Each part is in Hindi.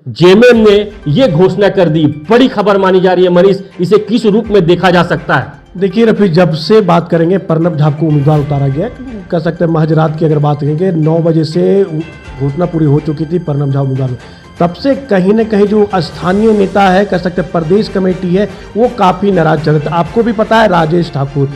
जेएमएम ने ये घोषणा कर दी, बड़ी खबर मानी जा रही है। मनीष, इसे किस रूप में देखा जा सकता है? देखिए रफी, जब से बात करेंगे प्रणब झा को उम्मीदवार उतारा गया, कह सकते हैं महज रात की अगर बात करेंगे 9 बजे से घोषणा पूरी हो चुकी थी प्रणब झा उम्मीदवार, तब से कहीं ना कहीं जो स्थानीय नेता है, कह सकते हैं प्रदेश कमेटी है, वो काफ़ी नाराज चल रहे थे। आपको भी पता है राजेश ठाकुर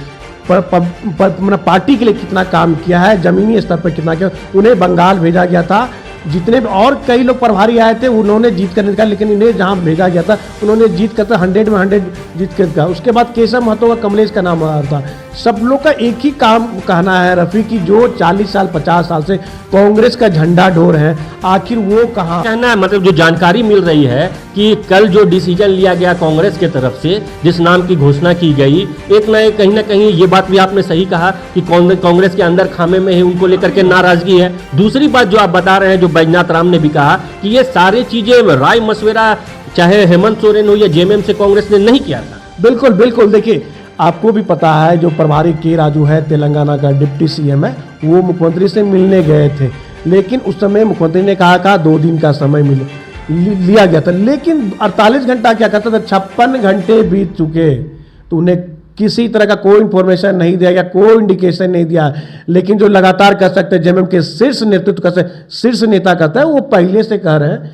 पार्टी के लिए कितना काम किया है, जमीनी स्तर पर कितना किया। उन्हें बंगाल भेजा गया था, जितने और कई लोग प्रभारी आए थे उन्होंने जीत कर निकाला, लेकिन इन्हें जहां भेजा गया था उन्होंने जीत कर 100 में 100 जीत कर दिया। उसके बाद केशव महतो का, कमलेश का नाम आ रहा था। सब लोग का एक ही काम कहना है रफ़ी की जो 40 साल 50 साल से कांग्रेस का झंडा ढोर है, आखिर वो कहाँ कहना है। मतलब जो जानकारी मिल रही है कि कल जो डिसीजन लिया गया कांग्रेस के तरफ से, जिस नाम की घोषणा की गई, एक न कहीं ना कहीं ये बात भी आपने सही कहा कि कांग्रेस के अंदर खामे में है, उनको लेकर के नाराजगी है। दूसरी बात जो आप बता रहे हैं, जो बैजनाथ राम ने भी कहा कि ये सारी चीजें राय मशविरा चाहे हेमंत सोरेन हो या जेएमएम से कांग्रेस ने नहीं किया था। बिल्कुल बिल्कुल। देखिए आपको भी पता है जो प्रभारी के राजू है, तेलंगाना का डिप्टी सीएम है, वो मुख्यमंत्री से मिलने गए थे, लेकिन उस समय मुख्यमंत्री ने कहा 2 दिन का समय लिया गया था, लेकिन 48 घंटा क्या कहता था, 56 घंटे बीत चुके, तो उन्हें किसी तरह का कोई इंफॉर्मेशन नहीं दिया गया, कोई इंडिकेशन नहीं दिया। लेकिन जो लगातार कह सकते हैं जेएमएम के शीर्ष नेतृत्व का शीर्ष नेता कहता है, वो पहले से कह रहे हैं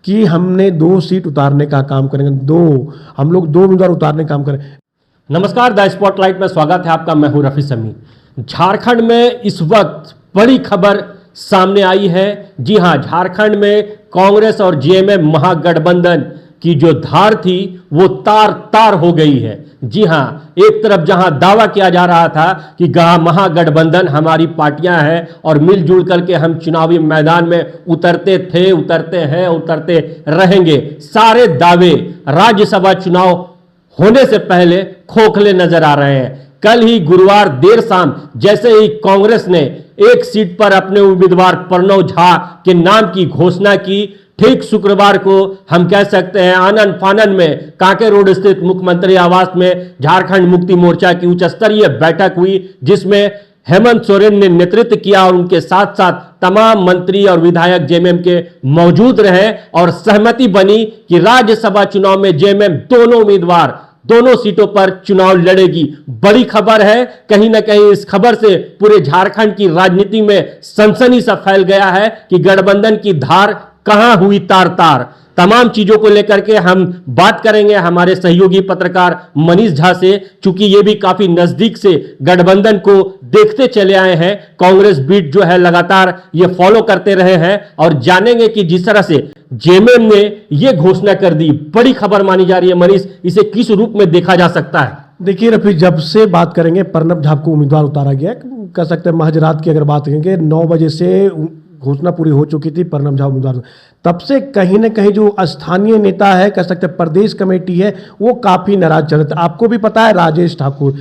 कि हमने 2 सीट उतारने का काम करेंगे, हम लोग 2 उम्मीदवार उतारने का काम करें। नमस्कार, द स्पॉटलाइट में स्वागत है आपका। मैं हूं रफी समी। झारखंड में इस वक्त बड़ी खबर सामने आई है। जी हां, झारखंड में कांग्रेस और जेएमएम महागठबंधन की जो धार थी वो तार तार हो गई है। जी हां, एक तरफ जहां दावा किया जा रहा था कि महागठबंधन हमारी पार्टियां हैं और मिलजुल करके हम चुनावी मैदान में उतरते थे, उतरते हैं, उतरते रहेंगे, सारे दावे राज्यसभा चुनाव होने से पहले खोखले नजर आ रहे हैं। कल ही गुरुवार देर शाम जैसे ही कांग्रेस ने एक सीट पर अपने उम्मीदवार प्रणब झा के नाम की घोषणा की, ठीक शुक्रवार को हम कह सकते हैं आनन फानन में कांके रोड स्थित मुख्यमंत्री आवास में झारखंड मुक्ति मोर्चा की उच्च स्तरीय बैठक हुई, जिसमें हेमंत सोरेन ने नेतृत्व किया और उनके साथ साथ तमाम मंत्री और विधायक जेएमएम के मौजूद रहे और सहमति बनी कि राज्यसभा चुनाव में जेएमएम दोनों उम्मीदवार दोनों सीटों पर चुनाव लड़ेगी। बड़ी खबर है, कहीं ना कहीं इस खबर से पूरे झारखंड की राजनीति में सनसनी सा फैल गया है कि गठबंधन की धार कहां हुई तार तार। तमाम चीजों को लेकर के हम बात करेंगे हमारे सहयोगी पत्रकार मनीष झा से, चूंकि ये भी काफी नजदीक से गठबंधन को देखते चले आए हैं। कांग्रेस बीट जो है लगातार ये फॉलो करते रहे हैं और जानेंगे कि जिस तरह से जेएमएम ने ये घोषणा कर दी, बड़ी खबर मानी जा रही है। मनीष, इसे किस रूप में देखा जा सकता है? देखिए रफी, जब से बात करेंगे प्रणब झा को उम्मीदवार उतारा गया, कह सकते हैं महज रात की अगर बात करेंगे 9 बजे से घोषणा पूरी हो चुकी थी प्रणब झा उम्मीदवार, तब से कहीं ना कहीं जो स्थानीय नेता है, कह सकते हैं प्रदेश कमेटी है, वो काफ़ी नाराज चल रहे थे। आपको भी पता है राजेश ठाकुर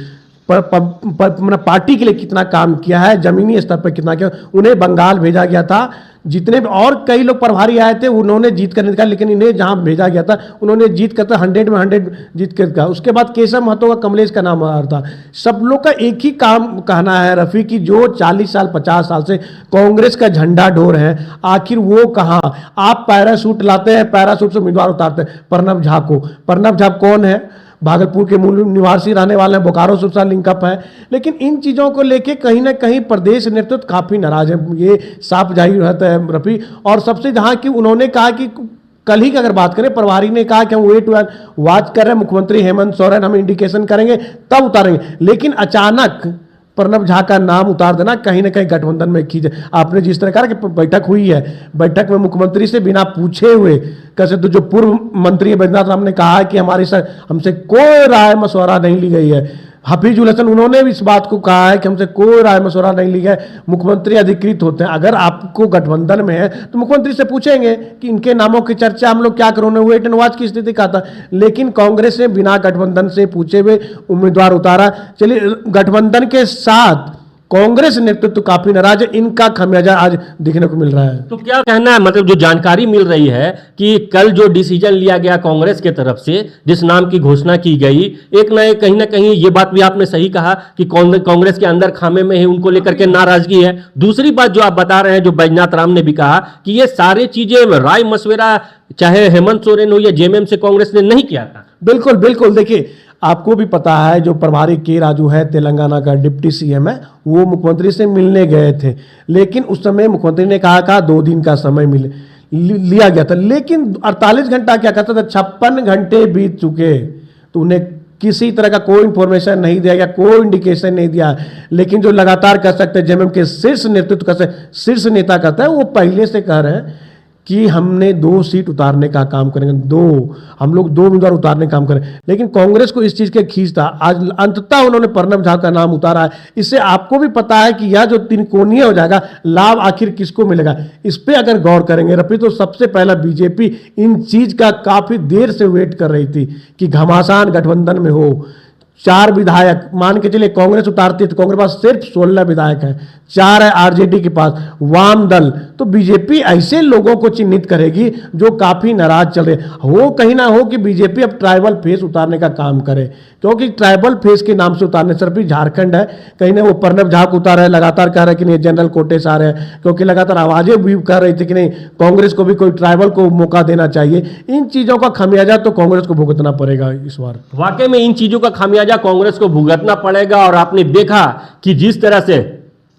पार्टी के लिए कितना काम किया है, जमीनी स्तर पर कितना किया। उन्हें बंगाल भेजा गया था, जितने और कई लोग प्रभारी आए थे उन्होंने जीत कर निकाला, लेकिन इन्हें जहां भेजा गया था उन्होंने जीत कर 100 में 100 जीत कर दिया। उसके बाद केशव महतो का, कमलेश का नाम आ रहा था। सब लोग का एक ही काम कहना है रफ़ी की जो 40 साल 50 साल से कांग्रेस का झंडा ढोर है, आखिर वो कहाँ। आप पैराशूट लाते हैं, पैराशूट से उम्मीदवार उतारते हैं प्रणब झा को। प्रणब झा कौन है? भागलपुर के मूल निवासी रहने वाले हैं, बोकारो से उसका लिंकअप है, लेकिन इन चीज़ों को लेके कहीं ना कहीं प्रदेश नेतृत्व काफ़ी नाराज है, ये साफ जाहिर रहता है रफ़ी। और सबसे जहाँ कि उन्होंने कहा कि कल ही की अगर बात करें, प्रभारी ने कहा कि हम वेट वॉच कर रहे हैं, मुख्यमंत्री हेमंत सोरेन हम इंडिकेशन करेंगे तब उतारेंगे, लेकिन अचानक प्रणब झा का नाम उतार देना कहीं ना कहीं गठबंधन में खींच। आपने जिस तरह कहा कि बैठक हुई है, बैठक में मुख्यमंत्री से बिना पूछे हुए, कैसे तो जो पूर्व मंत्री बैजनाथ राम ने कहा है कि हमसे कोई राय मशवरा नहीं ली गई है। हफीजुल हसन उन्होंने भी इस बात को कहा है कि हमसे कोई राय मशवरा नहीं लिया है, मुख्यमंत्री अधिकृत होते हैं। अगर आपको गठबंधन में है तो मुख्यमंत्री से पूछेंगे कि इनके नामों की चर्चा हम लोग क्या करें, वेट एंड वॉच की स्थिति का था। लेकिन कांग्रेस ने बिना गठबंधन से पूछे हुए उम्मीदवार उतारा। चलिए, गठबंधन के साथ कांग्रेस नेतृत्व काफी नाराज है, इनका खमियाजा आज देखने को मिल रहा है। तो क्या कहना है, मतलब जो जानकारी मिल रही है कि कल जो डिसीजन लिया गया कांग्रेस के तरफ से, जिस नाम की घोषणा की गई, एक ना कहीं ये बात भी आपने सही कहा कि कांग्रेस के अंदर खामे में है, उनको लेकर के नाराजगी है। दूसरी बात जो आप बता रहे हैं, जो बैजनाथ राम ने भी कहा कि ये सारी चीजें राय मशविरा चाहे हेमंत सोरेन हो या जेएमएम से कांग्रेस ने नहीं किया था। बिल्कुल बिल्कुल, देखिए आपको भी पता है जो प्रभारी के राजू है, तेलंगाना का डिप्टी सीएम है, वो मुख्यमंत्री से मिलने गए थे, लेकिन उस समय मुख्यमंत्री ने कहा 2 दिन का समय लिया गया था, लेकिन 48 घंटा क्या कहता था, 56 घंटे बीत चुके, तो उन्हें किसी तरह का कोई इंफॉर्मेशन नहीं दिया गया, कोई इंडिकेशन नहीं दिया। लेकिन जो लगातार कह सकते हैं जेएमएम के शीर्ष नेतृत्व का शीर्ष नेता कहता है, वो पहले से कह रहे हैं कि हमने 2 सीट उतारने का काम करेंगे, हम लोग 2 उम्मीदवार उतारने का काम करें। लेकिन कांग्रेस को इस चीज के खींच था, आज अंततः उन्होंने प्रणब झा का नाम उतारा है। इससे आपको भी पता है कि यह जो त्रिकोणीय हो जाएगा, लाभ आखिर किसको मिलेगा, इस पे अगर गौर करेंगे रफी, तो सबसे पहला बीजेपी इन चीज का काफी देर से वेट कर रही थी कि घमासान गठबंधन में हो। 4 विधायक मान के चलिए कांग्रेस उतारती है तो कांग्रेस पास सिर्फ 16 विधायक हैं, 4 है आरजेडी के पास, वाम दल, तो बीजेपी ऐसे लोगों को चिन्हित करेगी जो काफी नाराज चल रहे हो। कहीं ना हो कि बीजेपी अब ट्राइबल फेस उतारने का काम करे, क्योंकि ट्राइबल फेस के नाम से उतारने सिर्फ झारखंड है, कहीं ना वो प्रणब झा को उतारा है, लगातार कह रहे हैं कि नहीं जनरल कोटे से आ रहे हैं, क्योंकि लगातार आवाजें भी कह रही थी कि नहीं कांग्रेस को भी कोई ट्राइबल को मौका देना चाहिए। इन चीजों का खमियाजा तो कांग्रेस को भुगतना पड़ेगा इस बार। वाकई में इन चीजों का खामियाजा कांग्रेस को भुगतना पड़ेगा। और आपने देखा कि जिस तरह से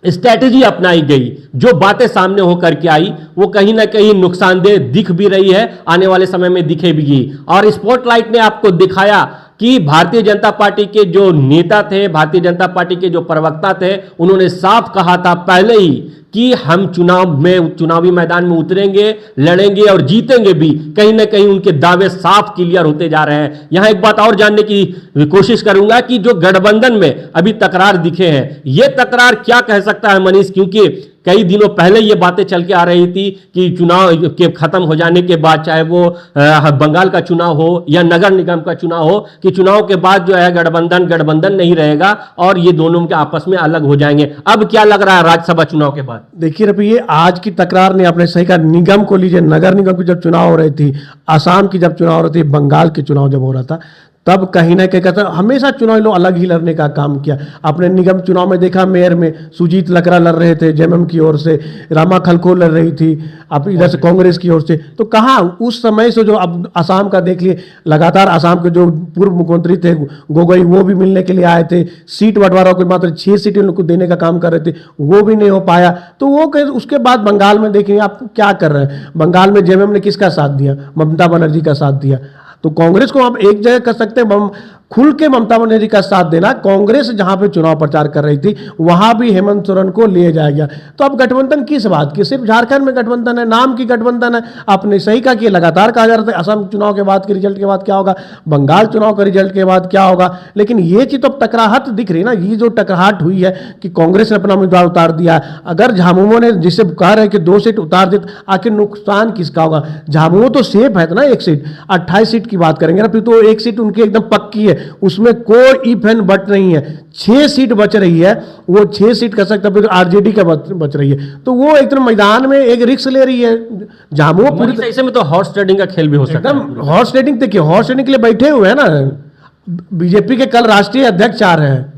स्ट्रैटेजी अपनाई गई, जो बातें सामने होकर के आई, वो कहीं ना कहीं नुकसानदेह दिख भी रही है, आने वाले समय में दिखेगी। और स्पॉटलाइट ने आपको दिखाया कि भारतीय जनता पार्टी के जो नेता थे, भारतीय जनता पार्टी के जो प्रवक्ता थे, उन्होंने साफ कहा था पहले ही कि हम चुनावी मैदान में उतरेंगे, लड़ेंगे और जीतेंगे भी। कहीं ना कहीं उनके दावे साफ क्लियर होते जा रहे हैं। यहां एक बात और जानने की कोशिश करूंगा कि जो गठबंधन में अभी तकरार दिखे हैं, ये तकरार क्या कह सकता है मनीष, क्योंकि कई दिनों पहले ये बातें चल के आ रही थी कि चुनाव के खत्म हो जाने के बाद, चाहे वो बंगाल का चुनाव हो या नगर निगम का चुनाव हो, कि चुनाव के बाद जो है गठबंधन नहीं रहेगा और ये दोनों के आपस में अलग हो जाएंगे। अब क्या लग रहा है राज्यसभा चुनाव के बाद? देखिए रफी, ये आज की तकरार ने आपने सही कहा, निगम को लीजिए, नगर निगम की जब चुनाव हो रही थी, असम की जब चुनाव हो रही थी, बंगाल के चुनाव जब हो रहा था, तब कहीं ना कहीं कहता हमेशा चुनाव लोग अलग ही लड़ने का काम किया। आपने निगम चुनाव में देखा, मेयर में सुजीत लकड़ा लड़ रहे थे जेएमएम की ओर से, रामा खलखो लड़ रही थी आप इधर से कांग्रेस की ओर से। तो कहाँ उस समय से जो अब असम का देख लिए, लगातार असम के जो पूर्व मुख्यमंत्री थे गोगोई, वो भी मिलने के लिए आए थे, सीट बंटवारा को मात्र 6 सीटें उनको देने का काम कर रहे थे, वो भी नहीं हो पाया। तो वो उसके बाद बंगाल में देखिए आप क्या कर रहे हैं, बंगाल में जेएमएम ने किसका साथ दिया, ममता बनर्जी का साथ दिया। तो कांग्रेस को आप एक जगह कर सकते हैं खुल के ममता बनर्जी का साथ देना। कांग्रेस जहां पे चुनाव प्रचार कर रही थी वहां भी हेमंत सोरेन को लिए जाया गया। तो अब गठबंधन किस बात की, सिर्फ झारखंड में गठबंधन है, नाम की गठबंधन है। आपने सही कहा कि लगातार कहा जा रहा था असम चुनाव के बाद के रिजल्ट के बाद क्या होगा, बंगाल चुनाव के रिजल्ट के बाद क्या होगा, लेकिन ये चीज तो अब टकराहट दिख रही है ना। ये जो टकराहट हुई है कि कांग्रेस ने अपना उम्मीदवार उतार दिया, अगर झामुमो ने जिसे कह रहे हैं कि 2 सीट उतार दी, आखिर नुकसान किसका होगा? झामुमो तो सेफ है ना, 1 सीट, 28 सीट की बात करेंगे ना, फिर तो 1 सीट उनकी एकदम पक्की है, उसमें कोई इफ एंड बट नहीं है। 6 सीट बच रही है, वो 6 सीट कर सकता है, फिर आरजेडी का बच रही है, तो वो एकदम मैदान में एक रिस्क ले रही है। झामुमो पूरी ऐसे में तो हॉर्स ट्रेडिंग का खेल भी हो सकता है। एकदम हॉर्स ट्रेडिंग, देखिए हॉर्स ट्रेडिंग के लिए बैठे हुए हैं ना। बीजेपी के कल राष्ट्रीय अध्यक्ष आ रहे हैं,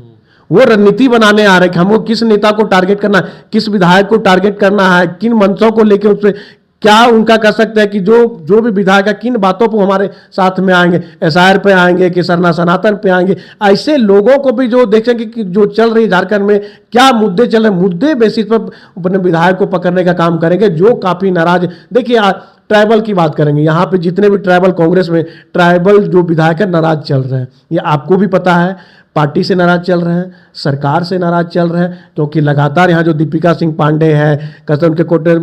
वो रणनीति बनाने आ रहे हैं कि हमको किस नेता को टारगेट करना है, किस विधायक को टारगेट करना है, किन मंशों को लेकर उससे क्या उनका कर सकते हैं कि जो भी विधायक है किन बातों पर हमारे साथ में आएंगे, एसआईआर पे आएंगे कि सरना सनातन पे आएंगे। ऐसे लोगों को भी जो देखेंगे कि जो चल रही झारखंड में क्या मुद्दे चल रहे हैं, मुद्दे बेसिस पर अपने विधायक को पकड़ने का काम करेंगे जो काफी नाराज है। देखिए ट्राइबल की बात करेंगे, यहाँ पे जितने भी ट्राइबल कांग्रेस में ट्राइबल जो विधायक है नाराज चल रहे हैं, ये आपको भी पता है। पार्टी से नाराज चल रहे हैं, सरकार से नाराज चल रहे हैं, क्योंकि लगातार यहाँ जो दीपिका सिंह पांडे है, कसम के कोटे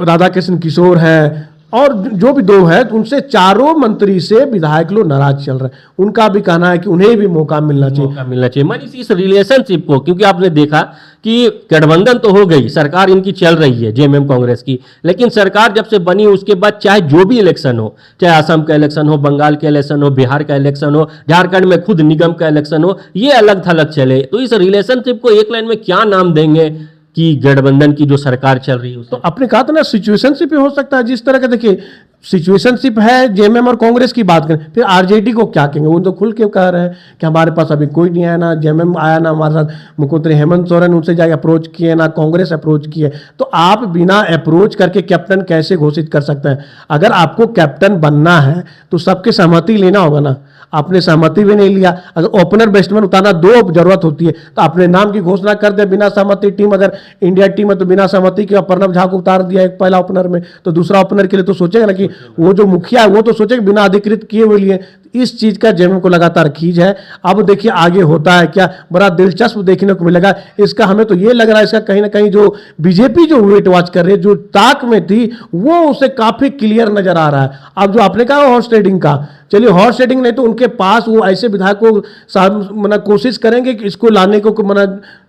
राधा कृष्ण किशोर है, और जो भी दो है उनसे चारों मंत्री से विधायक लोग नाराज चल रहे हैं। उनका भी कहना है कि उन्हें भी मौका मिलना चाहिए। मौका मिलना चाहिए। मनीष, इस रिलेशनशिप को, क्योंकि आपने देखा कि गठबंधन तो हो गई, सरकार इनकी चल रही है जेएमएम कांग्रेस की, लेकिन सरकार जब से बनी उसके बाद चाहे जो भी इलेक्शन हो, चाहे असम का इलेक्शन हो, बंगाल का इलेक्शन हो, बिहार का इलेक्शन हो, झारखंड में खुद निगम का इलेक्शन हो, ये अलग थलग चले। तो इस रिलेशनशिप को एक लाइन में क्या नाम देंगे कि गठबंधन की जो सरकार चल रही है तो आपने कहा था ना सिचुएशनशिप ही हो सकता है। जिस तरह का देखिए सिचुएशनशिप है जेएमएम और कांग्रेस की बात करें, फिर आरजेडी को क्या कहेंगे? वो तो खुल के कह रहे हैं कि हमारे पास अभी कोई नहीं आया, ना जेएमएम आया, ना हमारे साथ मुख्यमंत्री हेमंत सोरेन उनसे जाके अप्रोच किए, ना कांग्रेस अप्रोच किए। तो आप बिना अप्रोच करके कैप्टन कैसे घोषित कर सकते हैं? अगर आपको कैप्टन बनना है तो सबके सहमति लेना होगा ना। आपने सहमति भी नहीं लिया। अगर ओपनर बैट्समैन उतारना दो जरूरत होती है तो अपने नाम की घोषणा कर दे बिना सहमति। टीम अगर इंडिया टीम है तो बिना सहमति के प्रणब झा को उतार दिया एक पहला ओपनर में, तो दूसरा ओपनर के लिए तो सोचेगा ना कि वो जो मुखिया है वो तो सोचेगा बिना अधिकृत किए हुए लिए। इस चीज का जेएमएम को लगातार खींच है। अब देखिए आगे होता है क्या, बड़ा दिलचस्प देखने को मिलेगा। इसका हमें तो ये लग रहा है इसका कहीं ना कहीं जो बीजेपी जो वेट वॉच कर रही है, जो ताक में थी, वो उसे काफी क्लियर नजर आ रहा है। अब जो आपने कहा हॉर्स ट्रेडिंग का, चलिए हॉर्स ट्रेडिंग नहीं तो उनके पास वो ऐसे विधायक को कोशिश करेंगे कि इसको लाने को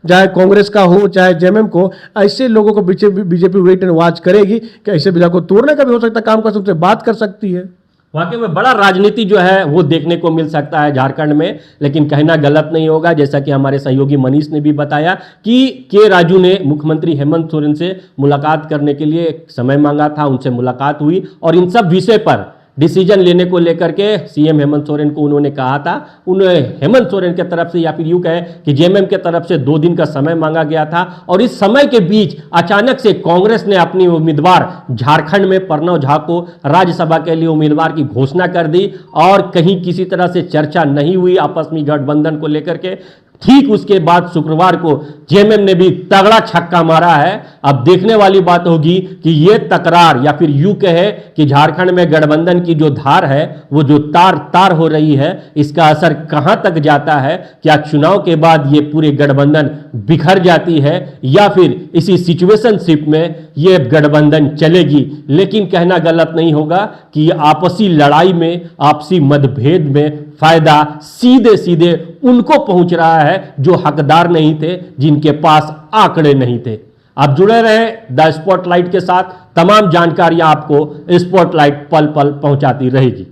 चाहे कांग्रेस का हो चाहे जेएमएम को, ऐसे लोगों को बीजेपी वेट एंड वॉच करेगी कि ऐसे विधायक को तोड़ने का भी हो सकता है, काम कर सकते, बात कर सकती है। वाकई में बड़ा राजनीति जो है वो देखने को मिल सकता है झारखंड में, लेकिन कहना गलत नहीं होगा। जैसा कि हमारे सहयोगी मनीष ने भी बताया कि के राजू ने मुख्यमंत्री हेमंत सोरेन से मुलाकात करने के लिए समय मांगा था, उनसे मुलाकात हुई और इन सब विषय पर डिसीजन लेने को लेकर के सीएम हेमंत सोरेन को उन्होंने कहा था। उन्हें हेमंत सोरेन की तरफ से या फिर यूं कहे कि जेएमएम के तरफ से 2 दिन का समय मांगा गया था और इस समय के बीच अचानक से कांग्रेस ने अपनी उम्मीदवार झारखंड में प्रणब झा को राज्यसभा के लिए उम्मीदवार की घोषणा कर दी और कहीं किसी तरह से चर्चा नहीं हुई आपस में गठबंधन को लेकर के। ठीक उसके बाद शुक्रवार को जेएमएम ने भी तगड़ा छक्का मारा है। अब देखने वाली बात होगी कि ये तकरार या फिर यूं कहे कि झारखंड में गठबंधन की जो धार है वो जो तार हो रही है, इसका असर कहां तक जाता है। क्या चुनाव के बाद ये पूरे गठबंधन बिखर जाती है या फिर इसी सिचुएशनशिप में ये गठबंधन चलेगी। लेकिन कहना गलत नहीं होगा कि आपसी लड़ाई में, आपसी मतभेद में फायदा सीधे सीधे उनको पहुंच रहा है जो हकदार नहीं थे, जिनके पास आंकड़े नहीं थे। आप जुड़े रहे द स्पॉटलाइट के साथ, तमाम जानकारियां आपको स्पॉटलाइट पल पल पहुंचाती रहेगी।